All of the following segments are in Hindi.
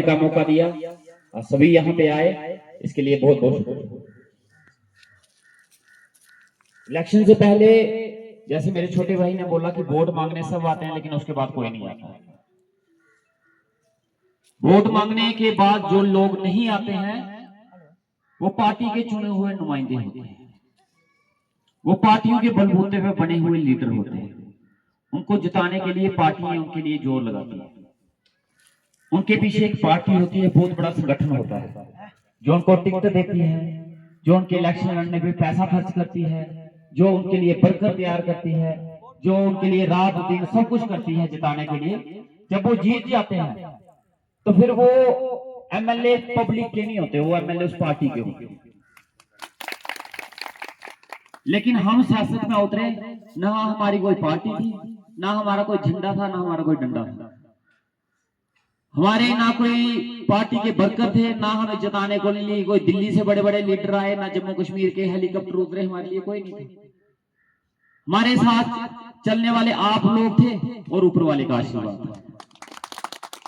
का मौका दिया, सभी यहाँ पे आए, इसके लिए बहुत बहुत शुक्रिया। इलेक्शन से पहले जैसे मेरे छोटे भाई ने बोला कि वोट मांगने सब आते हैं, लेकिन उसके बाद कोई नहीं आता। वोट मांगने के बाद जो लोग नहीं आते हैं वो पार्टी के चुने हुए नुमाइंदे होते हैं, वो पार्टियों के बलबूते पे बने हुए लीडर होते हैं। उनको जिताने के लिए पार्टियां उनके लिए जोर लगाती है। उनके पीछे एक पार्टी होती है, बहुत बड़ा संगठन होता है जो उनको टिकट देती है, जो उनके इलेक्शन लड़ने पे पैसा खर्च करती है, जो उनके लिए वर्कर तैयार करती है, जो उनके लिए रात दिन सब कुछ करती है जिताने के लिए। जब वो जीत जाते हैं तो फिर वो एमएलए पब्लिक के नहीं होते, वो एमएलए उस पार्टी के होते हैं। लेकिन हम सियासत में उतरे, ना हमारी कोई पार्टी थी, ना हमारा कोई झंडा था, ना हमारा कोई डंडा था। हमारे ना कोई पार्टी के वर्कर थे, ना हमें जिताने को लिए कोई दिल्ली से बड़े बड़े लीडर आए, ना जम्मू कश्मीर के हेलीकॉप्टर उतरे, हमारे लिए कोई नहीं थे। हमारे साथ चलने वाले आप लोग थे और ऊपर वाले का आशीर्वाद था।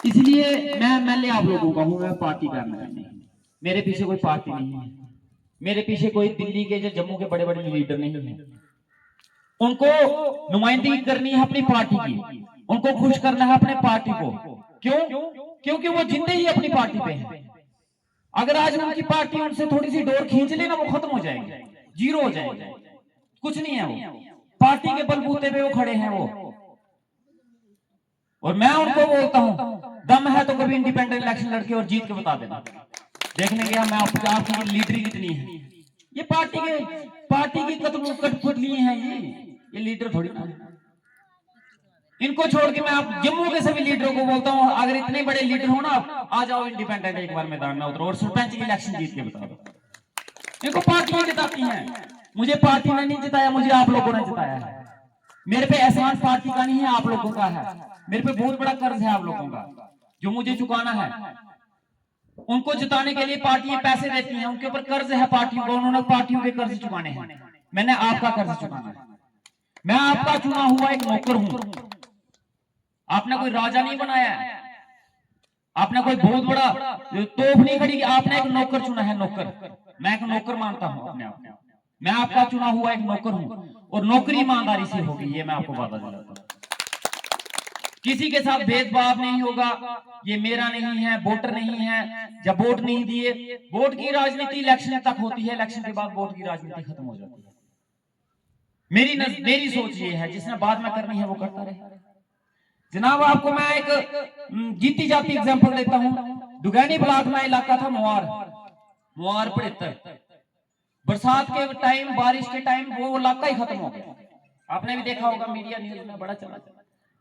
इसलिए मैं एमएलए आप लोगों का हूं, मैं पार्टी का एमएलए नहीं। मेरे पीछे कोई पार्टी नहीं है, मेरे पीछे कोई दिल्ली के जो जम्मू के बड़े बड़े लीडर नहीं है। उनको नुमाइंदगी करनी है अपनी पार्टी की, उनको खुश करना है अपने पार्टी को। क्यों? क्योंकि वो जिंदे ही अपनी पार्टी पे हैं। अगर आज उनकी पार्टी उनसे थोड़ी सी डोर खींच लेना, वो खत्म हो जाएंगे, जीरो हो जाएंगे, कुछ नहीं है वो। पार्टी के बलबूते पे वो खड़े हैं वो। और मैं उनको बोलता हूं, दम है तो कभी इंडिपेंडेंट इलेक्शन लड़के और जीत के बता देना, देख लेंगे हम आपकी लीडरी कितनी है। ये पार्टी की कठपुतली है ये लीडर थोड़ी ना। इनको छोड़ के मैं आप जम्मू के सभी लीडरों को बोलता हूं, अगर इतने बड़े लीडर हो ना, आ जाओ इंडिपेंडेंट एक बार मैदान में उतरो और सरपंच की इलेक्शन जीत के बता दो। इनको पार्टियां जिताती हैं, मुझे पार्टी ने नहीं जिताया, मुझे आप लोगों ने जिताया है। मेरे पे एहसान पार्टी का नहीं है, आप लोगों का है। मेरे पे बहुत बड़ा कर्ज है आप लोगों का जो मुझे चुकाना है। उनको जिताने के लिए पार्टियां पैसे देती हैं, उनके ऊपर कर्ज है पार्टियों को, उन्होंने पार्टियों के कर्ज चुकाने हैं। मैंने आपका कर्ज चुकाना है। मैं आपका चुना हुआ एक नौकर हूं। आपने कोई राजा नहीं बनाया है, आपने कोई बहुत बड़ा तोप नहीं खड़ी की, आपने एक नौकर चुना है, नौकर। मैं एक नौकर मानता हूं अपने आप को। मैं आपका चुना हुआ एक नौकर हूं और नौकरी ईमानदारी से होगी, ये मैं आपको वादा दिलाता हूं। किसी के साथ भेदभाव नहीं होगा, ये मेरा नहीं है, वोटर नहीं है। जब वोट नहीं दिए, वोट की राजनीति इलेक्शन तक होती है, इलेक्शन के बाद वोट की राजनीति खत्म हो जाती है। मेरी सोच ये है, जिसने बाद में करनी है वो करता रहे। जनाब आपको मैं एक जीती जाती एग्जांपल देता हूं। दुगैनी ब्लॉक में इलाका था मुआर पड़ेतर। बरसात के टाइम, बारिश के टाइम वो इलाका ही खत्म हो गया। आपने भी देखा होगा, मीडिया न्यूज में बड़ा चला।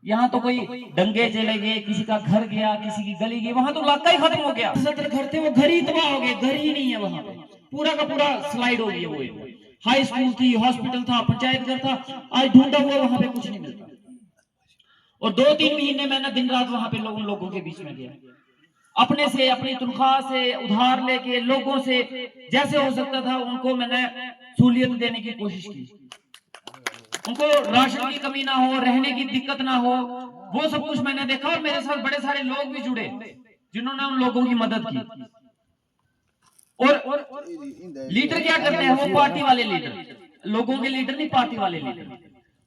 यहाँ तो कोई दंगे चले गए, किसी का घर गया, किसी की गली गई, वहां तो इलाका ही खत्म हो गया। 70 घर थे, वो घर ही तबाह हो गए, घर ही नहीं है वहां पे, पूरा का पूरा स्लाइड हो गया। वो हाई स्कूल थी, हॉस्पिटल था, पंचायत घर था, आज ढूंढा हुआ वहां पे कुछ नहीं मिलता। और 2-3 महीने मैंने दिन रात वहां पे लोगों के बीच में गया, अपने से, अपनी तनख्वाह से उधार लेके लोगों से जैसे हो सकता था उनको मैंने सहूलियत देने की कोशिश की। उनको राशन की कमी ना हो, रहने की दिक्कत ना हो, वो सब कुछ मैंने देखा। और मेरे साथ बड़े सारे लोग भी जुड़े जिन्होंने उन लोगों की मदद की। और लीडर क्या करते हैं, वो पार्टी वाले लीडर, लोगों के लीडर नहीं, पार्टी वाले लीडर।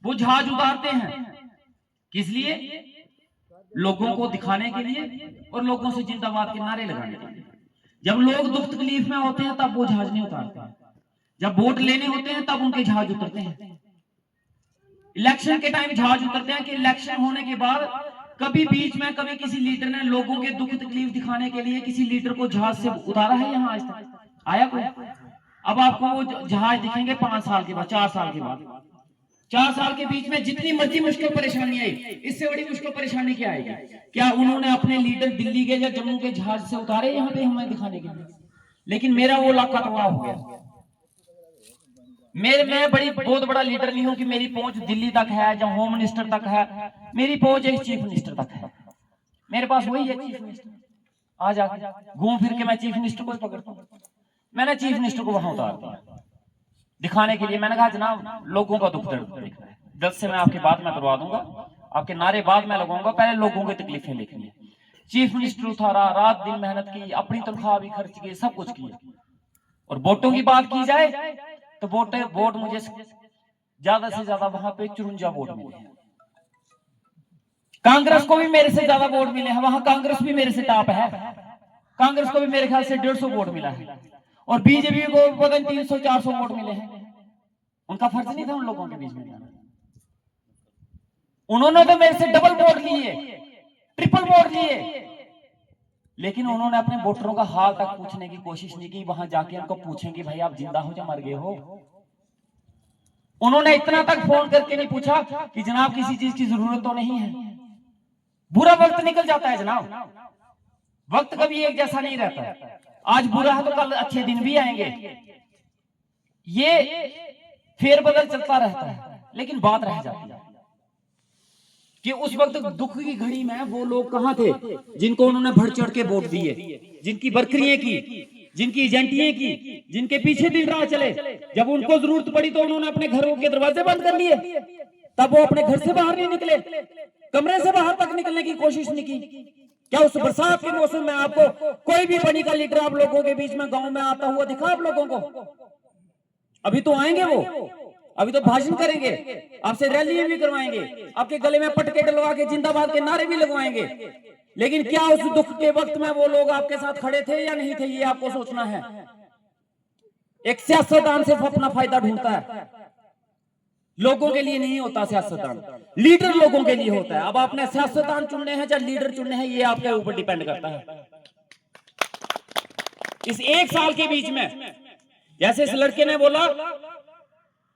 वो जहाज उतारते हैं किस लिए? लोगों को दिखाने के लिए और लोगों से जिंदाबाद के नारे लगाने के लिए। जब लोग दुख तकलीफ में होते हैं तब वो जहाज नहीं उतारते हैं, जब वोट लेने होते हैं तब उनके जहाज उतरते हैं। इलेक्शन के टाइम जहाज उतरते हैं कि इलेक्शन होने के बाद कभी बीच में कभी किसी लीडर ने लोगों के दुख तकलीफ दिखाने के लिए किसी लीडर को जहाज से उतारा है? यहाँ आज तक आया कोई? अब आपको वो जहाज दिखेंगे 5 साल के बाद, 4 साल के बाद। 4 साल के बीच में जितनी मर्जी मुश्किल परेशानी आई, इससे बड़ी मुश्किल परेशानी क्या आएगी? क्या उन्होंने अपने लीडर दिल्ली के या जम्मू के जहाज से उतारे यहाँ पे हमें दिखाने के लिए? लेकिन मेरा वो इलाका तबाह हो गया। मैं बहुत बड़ा लीडर नहीं हूं कि मेरी पहुंच दिल्ली तक है या होम मिनिस्टर तक है। मेरी पहुंच एक चीफ मिनिस्टर तक है। मेरे पास वही है चीफ मिनिस्टर। आज आके घूम फिर के मैं चीफ मिनिस्टर को पकड़ता हूं। मैंने चीफ मिनिस्टर को वहां उतार दिया दिखाने के लिए। मैंने कहा जनाब लोगों का दुख दर्द देखना है, 10 से मैं आपकी बात में करवा दूंगा, आपके नारे बाद में लगाऊंगा, पहले लोगों की तकलीफें लिखनी है। चीफ मिनिस्टर उतारा, रात दिन मेहनत की, अपनी तनख्वाह भी खर्च की, सब कुछ किया। और वोटों की बात की जाए तो वोट मुझे ज्यादा से ज्यादा वहां पे 54 वोट मिले हैं। कांग्रेस को भी मेरे से ज्यादा वोट मिले हैं, वहां कांग्रेस भी मेरे से टॉप है, कांग्रेस को भी मेरे ख्याल से 150 वोट मिला है। और बीजेपी को पता नहीं 300-400 वोट मिले हैं। उनका फर्ज नहीं था उन लोगों के बीच में जाना। उन्होंने तो मेरे से डबल वोट लिए, ट्रिपल वोट लिए, लेकिन उन्होंने अपने वोटरों का हाल तक पूछने की कोशिश नहीं की। वहां जाके उनको पूछें कि भाई आप जिंदा हो या मर गए हो। उन्होंने इतना तक फोन करके नहीं पूछा कि जनाब किसी चीज की जरूरत तो नहीं है। बुरा वक्त निकल जाता है जनाब, वक्त कभी एक जैसा नहीं रहता। आज बुरा है तो कल अच्छे दिन भी आएंगे, ये फेरबदल चलता रहता है। लेकिन बात रह जाती है कि उस वक्त दुख की घड़ी में वो लोग कहां थे जिनको उन्होंने बढ़ चढ़ के वोट दिए, जिनकी बरकरियां की, जिनकी एजेंटियां की, जिनके पीछे दिन रात चले। जब उनको जरूरत पड़ी तो उन्होंने अपने घरों के दरवाजे बंद कर लिए, तब वो अपने घर से बाहर नहीं निकले, कमरे से बाहर तक निकलने की कोशिश नहीं की। क्या उस बरसात के मौसम में आपको कोई भी बनी का लीडर आप लोगों के बीच में गांव में आता हुआ दिखा आप लोगों को? अभी तो आएंगे वो, अभी तो भाषण करेंगे, आपसे रैली भी करवाएंगे, आपके गले में पटके डलवा के जिंदाबाद के नारे भी लगवाएंगे। लेकिन क्या उस दुख के वक्त में वो लोग आपके साथ खड़े थे या नहीं थे, ये आपको सोचना है। एक सियासतदान सिर्फ अपना फायदा ढूंढता है, लोगों के लिए नहीं होता सियासतदान, लीडर लोगों के लिए होता है। अब आपने सियासतदान चुनने हैं या लीडर चुनने हैं, ये आपके ऊपर डिपेंड करता है। इस 1 साल के बीच में जैसे इस लड़के ने बोला,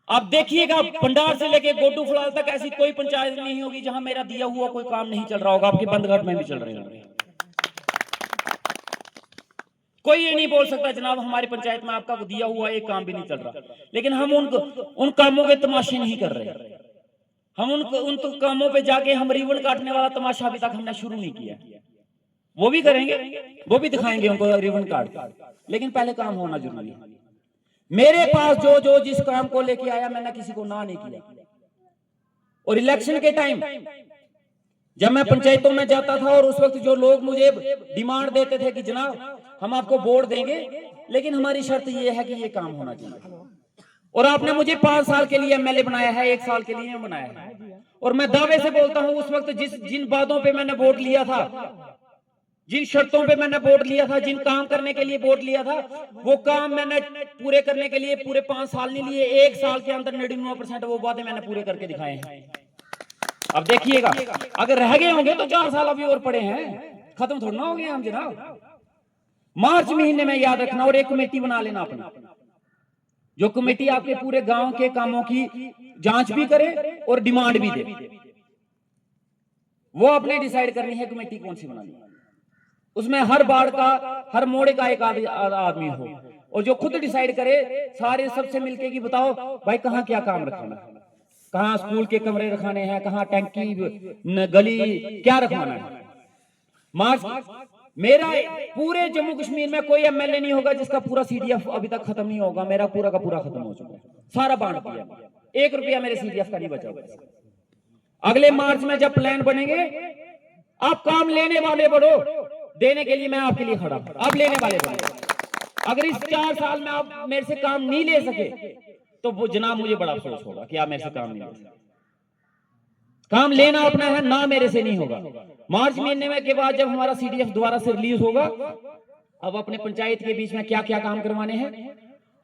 आप देखिएगा भंडार से लेके गोडू फलाल तक ऐसी कोई पंचायत नहीं होगी जहां मेरा दिया हुआ कोई काम नहीं चल रहा होगा। आपके बंदघाट में भी चल रहे होंगे। कोई ये नहीं बोल सकता जनाब हमारी पंचायत में आपका दिया हुआ एक काम भी नहीं चल रहा। लेकिन हम उन कामों के तमाशे नहीं कर रहे। हम उन कामों पे जाके हम रिबन काटने वाला तमाशा अभी तक हमने शुरू नहीं किया। वो भी करेंगे, वो भी दिखाएंगे उनको रिबन काट, लेकिन पहले काम होना जरूरी है। मेरे पास जो जिस काम को लेके आया मैंने किसी को ना नहीं किया। और इलेक्शन के टाइम जब मैं पंचायतों में जाता था और उस वक्त जो लोग मुझे डिमांड देते थे कि जनाब हम आपको वोट देंगे, लेकिन हमारी शर्त ये है कि ये काम होना चाहिए। और आपने मुझे 5 साल के लिए एमएलए बनाया है, 1 साल के लिए बनाया है। और मैं दावे से बोलता हूं उस वक्त जिन बातों पे मैंने वोट लिया था, जिन शर्तों पे मैंने वोट लिया था, जिन काम करने के लिए वोट लिया था, वो काम मैंने पूरे करने के लिए पूरे 5 साल नहीं लिए। 1 साल के अंदर 99% वो वादे मैंने पूरे करके दिखाए हैं। अब देखिएगा, अगर रह गए होंगे तो 4 साल अभी और पड़े हैं, खत्म थोड़ा ना हो गए हम जनाब। मार्च महीने में याद रखना और एक कमेटी बना लेना अपनी, जो कमेटी आपके पूरे गांव के कामों की जांच भी करे और डिमांड भी दे। वो आपने डिसाइड करनी है कमेटी कौन सी बनानी है। उसमें हर बाड़ का, हर मोड़े का एक आदमी हो, और जो खुद डिसाइड करे सारे सबसे मिलके कि बताओ भाई कहाँ क्या काम रखवाना है, कहाँ स्कूल के कमरे रखाने हैं, कहाँ टैंकी गली क्या रखवाना है। मार्च मेरा पूरे जम्मू कश्मीर में कोई एमएलए नहीं होगा जिसका पूरा सीडीएफ अभी तक खत्म नहीं होगा। मेरा पूरा का पूरा खत्म हो चुका है, सारा बांट दिया, 1 रुपया मेरे सीडीएफ का नहीं बचा होगा। अगले मार्च में जब प्लान बनेंगे, आप काम लेने वाले बढ़ो, देने के लिए मैं आपके लिए खड़ा हूं। आप लेने वाले बढ़ो। अगर इस 4 साल में आप मेरे से काम नहीं ले सके तो वो जनाब मुझे बड़ा अफसोस होगा कि आप मेरे से काम नहीं ले सके। काम लेना अपना है ना, मेरे से नहीं होगा। मार्च महीने में के बाद जब हमारा सीडीएफ दोबारा से रिलीज होगा, अब अपने पंचायत के बीच में क्या क्या काम करवाने हैं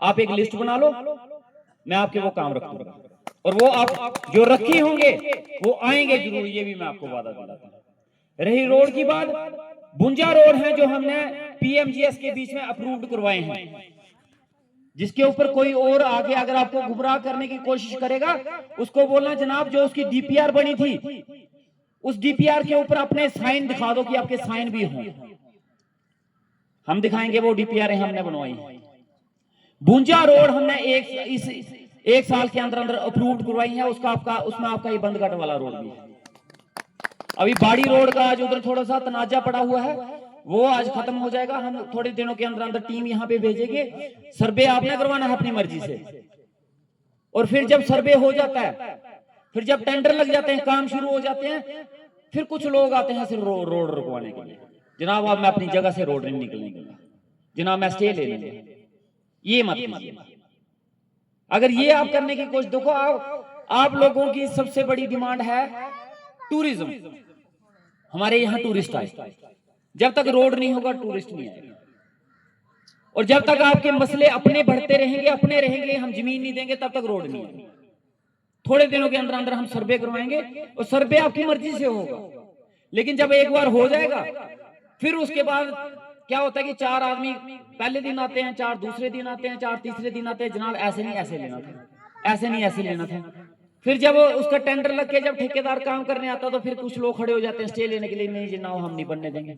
आप एक लिस्ट बना लो, मैं आपके वो काम रखूंगा। और वो आप जो रखे होंगे वो आएंगे जरूर, ये भी मैं आपको वादा दिलाता हूं। रही रोड की बात, बुंजा रोड है जो हमने पीएमजीएस के बीच में अप्रूव्ड करवाए हैं, जिसके ऊपर कोई और आगे अगर आपको गुमराह करने की कोशिश करेगा उसको बोलना जनाब जो उसकी डीपीआर बनी थी उस डीपीआर के ऊपर अपने साइन दिखा दो कि आपके साइन भी हों। हम दिखाएंगे वो डीपीआर हमने बनवाई है। बुंजा रोड हमने एक साल के अंदर अंदर अप्रूव्ड करवाई है, उसमें आपका ये बंदघाट वाला रोड भी है। अभी बाड़ी रोड का आज उधर थोड़ा सा तनाजा पड़ा हुआ है, वो आज खत्म हो जाएगा। हम थोड़े दिनों के अंदर अंदर टीम यहाँ पे भेजेंगे। सर्वे आपने करवाना है अपनी मर्जी से, और फिर जब सर्वे हो जाता है, फिर जब टेंडर लग जाते हैं, काम शुरू हो जाते हैं, फिर कुछ लोग आते हैं सिर्फ रोड रुकवाने के लिए। जनाब अब मैं अपनी जगह से रोड नहीं निकलने दूंगा, जनाब मैं स्टे ले लूंगा, ये मत कीजिए। अगर ये आप करने की कोशिश, देखो आप लोगों की सबसे बड़ी डिमांड है टूरिज्म। हमारे यहाँ टूरिस्ट आए, जब तक रोड नहीं होगा टूरिस्ट नहीं आएगा। और जब तक आपके मसले अपने बढ़ते रहेंगे, अपने रहेंगे, हम जमीन नहीं देंगे, तब तक रोड नहीं आएगी। थोड़े दिनों के अंदर अंदर हम सर्वे करवाएंगे और सर्वे आपकी मर्जी से होगा, लेकिन जब एक बार हो जाएगा फिर उसके बाद क्या होता है कि 4 आदमी पहले दिन आते हैं, 4 दूसरे दिन आते हैं, 4 तीसरे दिन आते हैं, जनाब ऐसे नहीं ऐसे लेना था, ऐसे नहीं ऐसे लेना था। फिर जब उसका टेंडर लग के जब ठेकेदार काम करने आता तो फिर कुछ लोग खड़े हो जाते हैं स्टे लेने के लिए, नहीं जनाब हम नहीं बनने देंगे।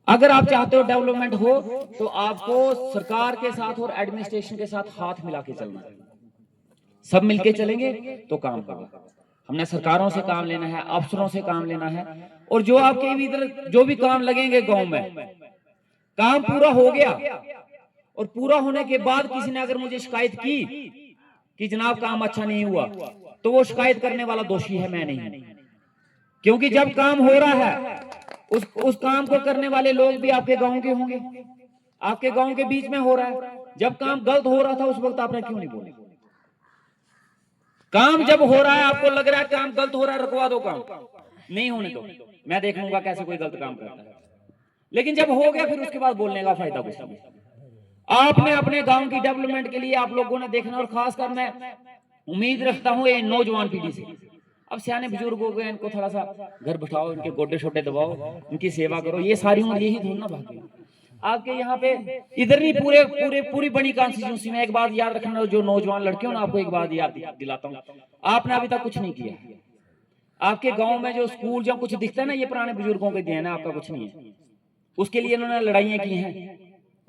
अगर आप चाहते हो डेवलपमेंट हो तो आपको सरकार के साथ और एडमिनिस्ट्रेशन के साथ हाथ मिला के चलना है। सब मिलके चलेंगे तो काम होगा। हमने सरकारों से काम लेना है, अफसरों से काम लेना है, और जो आपके भी इधर जो भी काम लगेंगे गांव में, काम पूरा हो गया और पूरा होने के बाद किसी ने अगर मुझे शिकायत की कि जनाब काम अच्छा नहीं हुआ, तो वो शिकायत करने वाला दोषी है, मैं नहीं। क्योंकि जब काम हो रहा है उस काम को करने वाले लोग भी आपके गांव के होंगे, आपके गांव के बीच में हो रहा है। जब काम गलत हो रहा था उस वक्त आपने क्यों नहीं बोले? काम जब हो रहा है, आपको लग रहा है काम गलत हो रहा है, रुकवा दो, काम नहीं होने दो, मैं देख लूंगा कैसे कोई गलत काम करता है। लेकिन जब हो गया फिर उसके बाद बोलने का फायदा कुछ नहीं। आपने अपने गांव की डेवलपमेंट के लिए आप लोगों ने देखना, और खासकर मैं उम्मीद रखता हूं ये नौजवान पीढ़ी से। अब सियाने बुजुर्ग हो गए, इनको थोड़ा सा घर बैठाओ, इनके गोडे छोटे दबाओ, इनकी सेवा करो, ये सारी उम्र यही ढूंढना भाग्य। आपके यहाँ पे इधर नहीं, पूरी बड़ी कॉन्स्टिट्यूंसी में एक बात याद रखना, जो नौजवान लड़के हो ना, आपको एक बात याद दिलाता हूँ, आपने अभी तक कुछ नहीं किया। आपके गांव में जो स्कूल जो कुछ दिखता है ना, ये पुराने बुजुर्गों के देन है, आपका कुछ नहीं है। उसके लिए इन्होंने लड़ाइयां की हैं,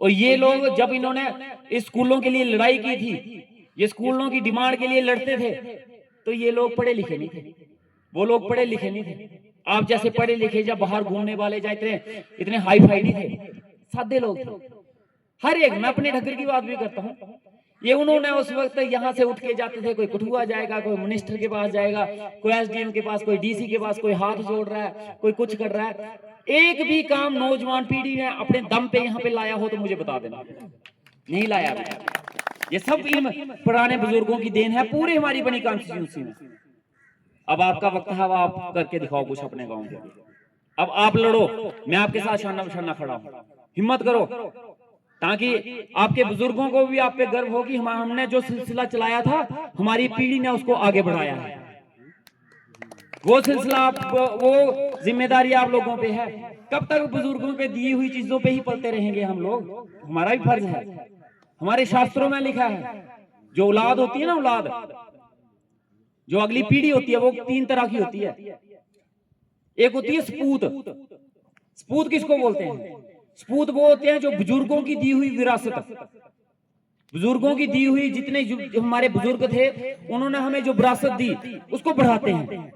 और ये लोग जब इन्होंने इस स्कूलों के लिए लड़ाई की थी, ये स्कूलों की डिमांड के लिए लड़ते थे, तो ये लोग पढ़े लिखे नहीं थे, वो लोग पढ़े लिखे नहीं थे। आप जैसे पढ़े लिखे जब बाहर घूमने वाले जाते इतने हाई फाई नहीं थे, सादे लोग थे हर एक। मैं अपने ढक्कर की बात भी करता हूँ, ये उन्होंने उस वक्त यहाँ से उठ के जाते थे, कोई कठुआ जाएगा, कोई मिनिस्टर के पास जाएगा, कोई एसडीएम के पास, कोई डीसी के पास, कोई हाथ जोड़ रहा है, कोई कुछ कर रहा है। एक भी काम नौजवान पीढ़ी ने अपने दम पे यहाँ पे लाया हो तो मुझे बता देना, नहीं लाया। ये सब इन पुराने बुजुर्गों की देन है, पूरी हमारी बनी कॉन्स्टिट्यूंसी में। अब आपका वक्त है, अब आप करके दिखाओ कुछ अपने गांव के। अब आप लड़ो, मैं आपके साथ शाना बशाना खड़ा हूं, हिम्मत करो, ताकि आपके बुजुर्गों को भी आप पे गर्व हो कि हमने जो सिलसिला चलाया था, हमारी पीढ़ी ने उसको आगे बढ़ाया है। वो सिलसिला वो जिम्मेदारी आप लोगों पे है। कब तक बुजुर्गों पे दी हुई चीजों पे ही पलते रहेंगे हम लोग? हमारा भी फर्ज है। हमारे शास्त्रों में लिखा है, जो औलाद होती है ना, औलाद जो अगली पीढ़ी होती है, वो 3 तरह की होती है। एक होती है सपूत। सपूत किसको बोलते हैं? सपूत वो होते हैं जो बुजुर्गों की दी हुई विरासत, बुजुर्गों की दी हुई, जितने हमारे बुजुर्ग थे उन्होंने हमें जो विरासत दी उसको बढ़ाते हैं,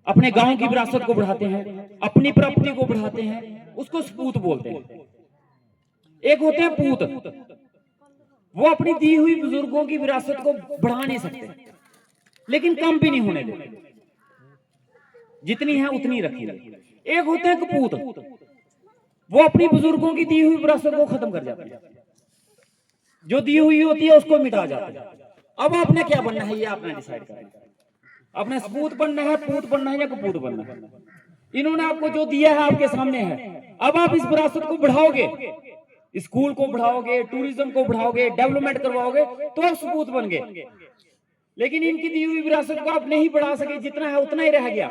अपने गांव की विरासत को बढ़ाते हैं, अपनी प्रॉपर्टी को बढ़ाते हैं, उसको सपूत बोलते हैं। एक होते हैं पूत, वो अपनी दी हुई बुजुर्गों की विरासत को बढ़ा नहीं सकते, लेकिन कम भी नहीं होने देते, जितनी है उतनी रखेंगे। एक होते हैं कपूत, वो अपनी बुजुर्गों की दी हुई विरासत को खत्म कर जाते हैं, जो दी हुई होती है उसको मिटा जाते हैं। अब आपने क्या बनना है, ये आपने डिसाइड करना है। अपने सपूत बनना है, पूत बनना है, या कपूत बनना है। इन्होंने आपको जो दिया है आपके सामने है। अब आप इस विरासत को बढ़ाओगे, स्कूल को बढ़ाओगे, टूरिज्म को बढ़ाओगे, डेवलपमेंट करवाओगे, तो आप सपूत बन गए। लेकिन इनकी दी हुई विरासत को आप नहीं बढ़ा सके, जितना है उतना ही रह गया,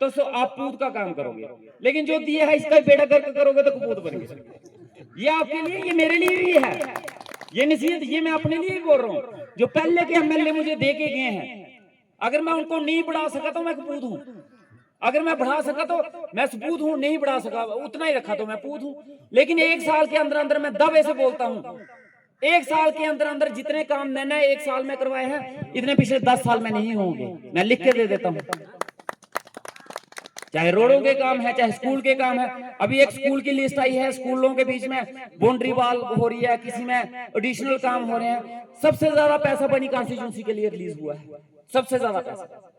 तो आप पूत का काम करोगे। लेकिन जो दिया है इसका बेड़ा करके करोगे तो कपूत बन गए। ये आपके लिए, ये मेरे लिए भी है, ये नसीहत, ये मैं अपने लिए बोल रहा हूँ। जो पहले के एमएलए मुझे दे के गए हैं, अगर मैं उनको नहीं बढ़ा सका तो मैं कपूत हूँ, अगर मैं बढ़ा सका तो मैं सपूत हूँ, नहीं बढ़ा सका उतना ही रखा तो मैं पूत हूँ। लेकिन 1 साल के अंदर अंदर मैं दावे से बोलता हूँ, 1 साल के अंदर अंदर जितने काम मैंने 1 साल में करवाए हैं, इतने पिछले 10 साल में नहीं होंगे। मैं लिख के दे देता हूँ, चाहे रोडों के काम है, चाहे स्कूल के काम है। अभी एक स्कूल की लिस्ट आई है, स्कूलों के बीच में बाउंड्री वॉल हो रही है, किसी में एडिशनल काम हो रहे हैं। सबसे ज्यादा पैसा बनी कॉन्स्टिट्यूंसी के लिए रिलीज हुआ है, सबसे ज्यादा पैसा।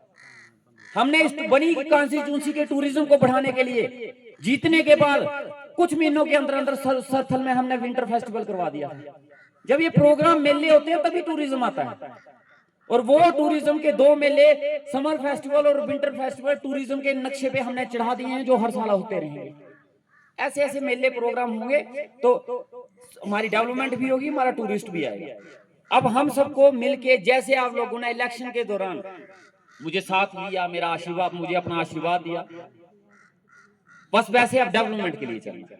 हमने इस बनी कॉन्स्टिट्यूंसी के टूरिज्म को बढ़ाने के लिए जीतने के बाद कुछ महीनों के अंदर अंदर सरथल में हमने विंटर फेस्टिवल करवा दिया। जब ये प्रोग्राम मेले होते हैं तभी टूरिज्म आता है, और वो टूरिज्म के 2 मेले, समर फेस्टिवल और विंटर फेस्टिवल, टूरिज्म के नक्शे पे हमने चढ़ा दिए हैं, जो हर साल होते रहेंगे। ऐसे ऐसे मेले प्रोग्राम होंगे तो हमारी डेवलपमेंट भी होगी, हमारा टूरिस्ट भी आएगा। अब हम सबको मिलके, जैसे आप लोगों ने इलेक्शन के दौरान मुझे साथ लिया, मेरा आशीर्वाद, मुझे अपना आशीर्वाद दिया, बस वैसे अब डेवलपमेंट के लिए चलना।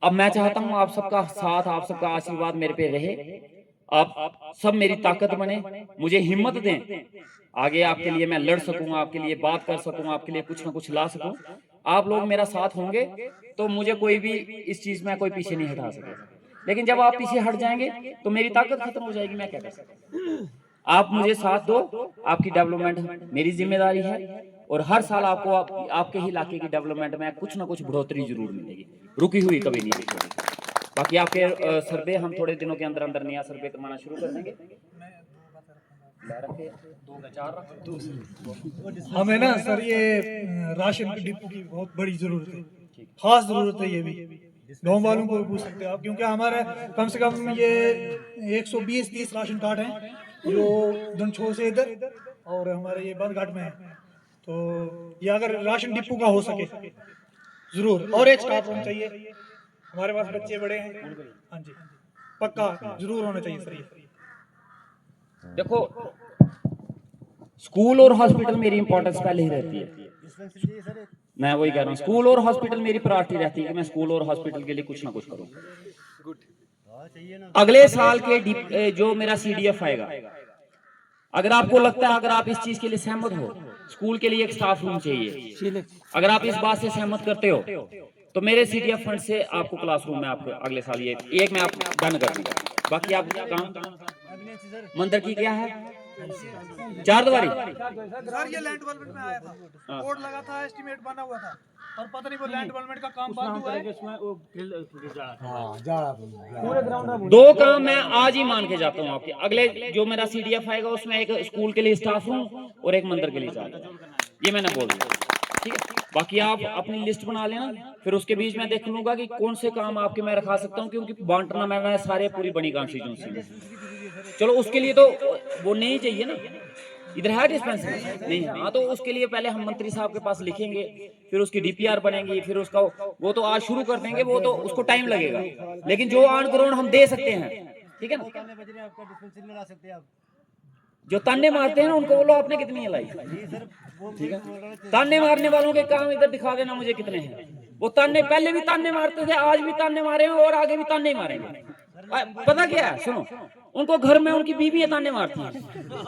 अब मैं चाहता हूं आप सबका साथ, आप सबका आशीर्वाद मेरे पे रहे, आप सब मेरी ताकत बने, मुझे हिम्मत दें, आगे आपके लिए मैं लड़ सकूं, आपके लिए बात कर सकूं, आपके लिए कुछ ना कुछ ला सकूं। आप लोग मेरा साथ होंगे तो मुझे कोई भी इस चीज में कोई पीछे नहीं हटा सकेगा। लेकिन जब आप पीछे हट जाएंगे तो मेरी ताकत खत्म हो जाएगी, मैं क्या कर सकता। आप मुझे साथ दो, आपकी डेवलपमेंट मेरी जिम्मेदारी है, और हर साल आपको आपके ही इलाके की डेवलपमेंट में कुछ ना कुछ बढ़ोतरी जरूर मिलेगी, रुकी हुई कभी नहीं रुकेगी। बाकी आपके सर्वे हम थोड़े दिनों के अंदर अंदर नया सर्वे करवाना शुरू कर देंगे। हमें ना सर ये राशन की डिपो की बहुत बड़ी जरूरत है, खास जरूरत है। ये भी गाँव वालों को भी पूछ सकते हैं आप, क्योंकि हमारे कम से कम ये 120-30 राशन कार्ड हैं जो दनछो से इधर और हमारे ये बंदघाट में है। तो ये अगर राशन डिपो का हो सके जरूर, और एक स्टाफ रूम चाहिए, हमारे पास बच्चे बड़े हैं। हाँ जी, पक्का जरूर होना चाहिए सर ये। देखो, स्कूल और हॉस्पिटल मेरी इंपॉर्टेंस पहले ही रहती है, मैं वही कह रहा हूँ, स्कूल और हॉस्पिटल मेरी प्रायोरिटी रहती है कि मैं स्कूल और हॉस्पिटल के लिए कुछ ना कुछ करूँ। अगले साल के जो मेरा CDF आएगा, अगर आपको लगता है, अगर आप इस चीज के लिए सहमत हो, स्कूल के लिए एक स्टाफ रूम चाहिए, अगर आप इस बात से सहमत करते हो तो मेरे CDF फंड से आपको क्लासरूम में आपको अगले साल ये एक में आप डन कर दूंगा। बाकी आप काम मंदिर की क्या है, 4 दीवारी सर ये लैंड डेवलपमेंट में आया था, बोर्ड लगा था, एस्टीमेट बना हुआ था, और पता नहीं वो लैंड डेवलपमेंट का काम बंद हुआ है। 2 काम मैं आज ही मान के जाता हूँ आपके। अगले जो मेरा CDF आएगा उसमें एक स्कूल के लिए स्टाफ रूम और एक मंदिर के लिए जाएगा, ये मैंने बोल दिया, ठीक है। बाकी आप अपनी लिस्ट बना लेना, फिर उसके बीच में देख लूंगा कि कौन से काम आपके मैं रखा सकता हूँ, क्योंकि बांटना मैंने सारे पूरी बड़ी कॉन्स्टिट्यूंसी में। चलो उसके लिए तो वो नहीं चाहिए ना, इधर है डिस्पेंसरी नहीं, हाँ तो उसके लिए पहले हम मंत्री साहब के पास लिखेंगे, फिर उसकी DPR बनेगी, फिर उसका वो तो आज शुरू कर देंगे, वो तो उसको टाइम लगेगा, लेकिन जो ऑन ग्राउंड हम दे सकते हैं, ठीक है ना। जो ताने मारते हैं ना उनको बोलो आपने कितनी लाई, ठीक है। ताने मारने वालों के काम इधर दिखा देना मुझे कितने हैं। वो ताने पहले भी ताने मारते थे, आज भी ताने मारे हैं और आगे भी ताने मारेंगे। पता क्या है, सुनो, उनको घर में उनकी बीवियां ताने मारती हैं,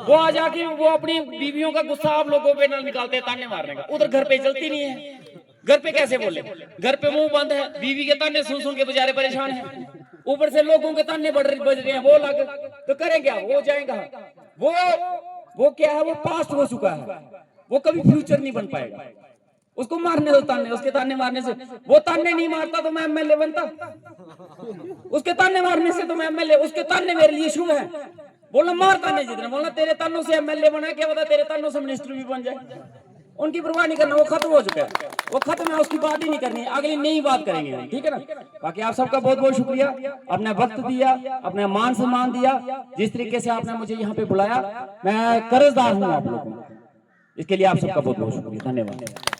वो आ जाके वो अपनी बीवियों का गुस्सा आप लोगों पे न निकालते हैं ताने मारने का। उधर घर पे चलती नहीं है, घर पे कैसे बोले, घर पे मुंह बंद है, बीवी के ताने सुन सुन के बेचारे परेशान हैं, ऊपर से लोगों के ताने बज रहे हैं, वो लग तो करें क्या, वो जाएगा, वो क्या है, वो पास्ट हो चुका है, वो कभी फ्यूचर नहीं बन पाएगा। उसको मारने दो ताने, उसके ताने मारने से, वो ताने नहीं मारता तो मैं MLA बनता, उसके ताने मारने से तो मैं MLA, उसके ताने मेरे लिए शुभ है। बोलना मार ताने जितने, बोलना तेरे तानों से MLA बना, क्या पता तेरे तानों से मिनिस्टर भी बन जाए। उनकी परवाह नहीं करना, वो खत्म हो चुका है, वो खत्म है, उसकी बात ही नहीं करनी है, अगली नई बात करेंगे हम, ठीक है ना। बाकी आप सबका बहुत बहुत शुक्रिया, अपना वक्त दिया, अपना मान सम्मान दिया, जिस तरीके से आपने मुझे यहाँ पे बुलाया, मैं कर्जदार हूँ आप लोगों को, इसके लिए आप सबका बहुत बहुत शुक्रिया, धन्यवाद।